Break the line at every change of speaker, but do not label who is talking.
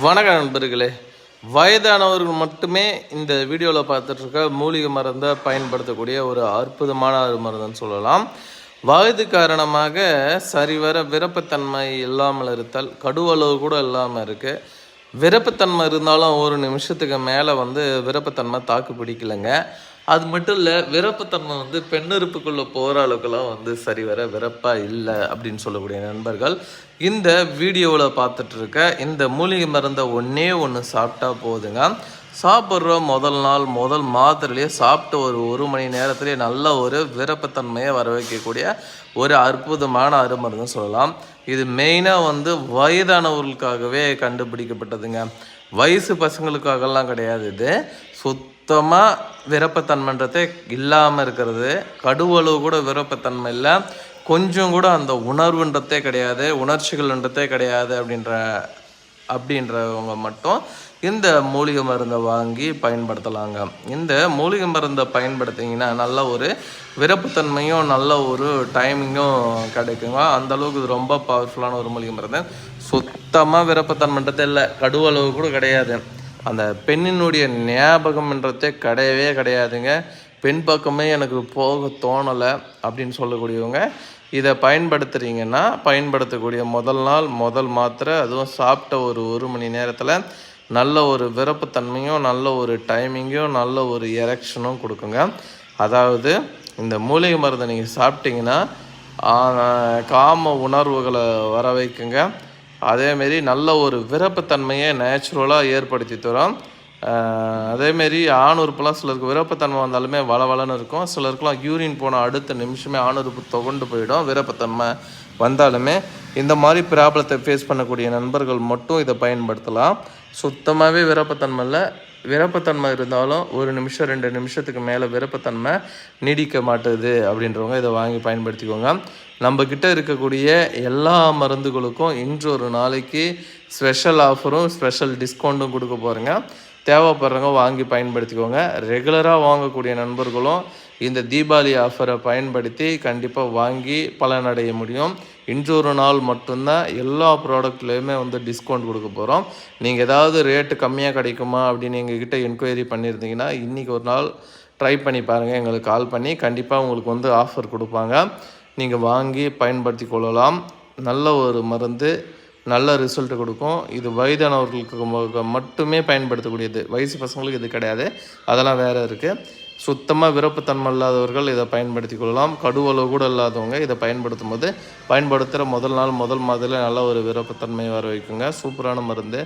வணக்கம் நண்பர்களே. வயதானவர்கள் மட்டுமே இந்த வீடியோவில் பார்த்துட்ருக்க மூலிகை மருந்தை பயன்படுத்தக்கூடிய ஒரு அற்புதமான மருந்துன்னு சொல்லலாம். வயது காரணமாக சரிவர விருப்பத்தன்மை இல்லாமல் இருத்தல், கடுவளவு கூட இல்லாமல் இருக்குது. விருப்பத்தன்மை இருந்தாலும் ஒரு நிமிஷத்துக்கு மேலே விருப்பத்தன்மை தாக்கு பிடிக்கலைங்க. அது மட்டும் இல்லை, விருப்பத்தன்மை பெண்ணுறுப்புக்குள்ளே போகிற அளவுக்குலாம் சரிவர விருப்பாக இல்லை அப்படின்னு சொல்லக்கூடிய நண்பர்கள் இந்த வீடியோவில் பார்த்துட்ருக்க இந்த மூலிகை மருந்தை ஒன்று சாப்பிட்டா போதுங்க. சாப்பிட்ற முதல் நாள் முதல் மாத்திரையிலேயே சாப்பிட்டு ஒரு மணி நேரத்துலேயே நல்ல ஒரு விருப்பத்தன்மையை வர வைக்கக்கூடிய ஒரு அற்புதமான அருமருந்துன்னு சொல்லலாம். இது மெயினாக வயதானவர்களுக்காகவே கண்டுபிடிக்கப்பட்டதுங்க. வயசு பசங்களுக்காகலாம் கிடையாது. இது சுத்தமாக விருப்பத்தன்மைன்றதே இல்லாமல் இருக்கிறது. கடுவளவு கூட விருப்பத்தன்மை இல்லை, கொஞ்சம் கூட அந்த உணர்வுன்றதே கிடையாது, உணர்ச்சிகள்ன்றதே கிடையாது அப்படின்றவங்க மட்டும் இந்த மூலிகை மருந்தை வாங்கி பயன்படுத்தலாங்க. இந்த மூலிகை மருந்தை பயன்படுத்திங்கன்னா நல்ல ஒரு விருப்பத்தன்மையும் நல்ல ஒரு டைமிங்கும் கிடைக்குங்க. அந்தளவுக்கு இது ரொம்ப பவர்ஃபுல்லான ஒரு மூலிகை மருந்து. சுத்தமாக விருப்பத்தன்மைன்றதே இல்லை, கடுவளவு கூட கிடையாது. அந்த பெண்ணினுடைய ஞாபகம்ன்றதே கிடையவே கிடையாதுங்க. பெண் பக்கமே எனக்கு போக தோணலை அப்படின்னு சொல்லக்கூடியவங்க இதை பயன்படுத்துகிறீங்கன்னா, பயன்படுத்தக்கூடிய முதல் நாள் முதல் மாத்திரை, அதுவும் சாப்பிட்ட ஒரு மணி நேரத்தில் நல்ல ஒரு விருப்பத்தன்மையும் நல்ல ஒரு டைமிங்கும் நல்ல ஒரு எரெக்ஷனும் கொடுக்குங்க. அதாவது இந்த மூலிகை மருந்தை நீங்கள் சாப்பிட்டீங்கன்னா காம உணர்வுகளை வர வைக்குங்க. அதேமாரி நல்ல ஒரு விருப்பத்தன்மையை நேச்சுரலாக ஏற்படுத்தி தரும். அதேமாரி ஆணுறுப்புலாம் சிலருக்கு விருப்பத்தன்மை வந்தாலுமே வளவலன்னு இருக்கும். சிலருக்குலாம் யூரின் போன அடுத்த நிமிஷமே ஆணுறுப்பு தொகண்டு போயிடும். விருப்பத்தன்மை வந்தாலுமே இந்த மாதிரி ப்ராப்ளத்தை ஃபேஸ் பண்ணக்கூடிய நண்பர்கள் மட்டும் இதை பயன்படுத்தலாம். சுத்தமாகவே விருப்பத்தன்மை இல்லை, விருப்பத்தன்மை இருந்தாலும் 1 நிமிஷம் 2 நிமிஷத்துக்கு மேலே விருப்பத்தன்மை நீடிக்க மாட்டுது அப்படின்றவங்க இதை வாங்கி பயன்படுத்திக்கோங்க. நம்மக்கிட்ட இருக்கக்கூடிய எல்லா மருந்துகளுக்கும் இன்று ஒரு நாளைக்கு ஸ்பெஷல் ஆஃபரும் ஸ்பெஷல் டிஸ்கவுண்ட்டும் கொடுக்க போகிறேங்க. தேவைப்படுறவங்க வாங்கி பயன்படுத்திக்கோங்க. ரெகுலராக வாங்கக்கூடிய நண்பர்களும் இந்த தீபாவளி ஆஃபரை பயன்படுத்தி கண்டிப்பாக வாங்கி பலனடைய முடியும். இன்று ஒரு நாள் மட்டும்தான் எல்லா ப்ராடக்ட்லேயுமே டிஸ்கவுண்ட் கொடுக்க போகிறோம். நீங்கள் ஏதாவது ரேட்டு கம்மியாக கிடைக்குமா அப்படின்னு எங்ககிட்ட என்கொயரி பண்ணியிருந்தீங்கன்னா இன்றைக்கி ஒரு நாள் ட்ரை பண்ணி பாருங்கள். எங்களுக்கு கால் பண்ணி கண்டிப்பாக உங்களுக்கு ஆஃபர் கொடுப்பாங்க. நீங்கள் வாங்கி பயன்படுத்தி கொள்ளலாம். நல்ல ஒரு மருந்து, நல்ல ரிசல்ட் கொடுக்கும். இது வயதானவர்களுக்கு மட்டுமே பயன்படுத்தக்கூடியது. வயசு பசங்களுக்கு இது கிடையாது, அதெல்லாம் வேறு இருக்குது. சுத்தமாக விருப்பத்தன்மை இல்லாதவர்கள் இதை பயன்படுத்தி கொள்ளலாம். கடுவளவு கூட இல்லாதவங்க இதை பயன்படுத்தும் போது பயன்படுத்துகிற முதல் நாள் முதல் மாதிரியில் நல்ல ஒரு விருப்பத்தன்மையை வர வைக்குங்க. சூப்பரான மருந்து.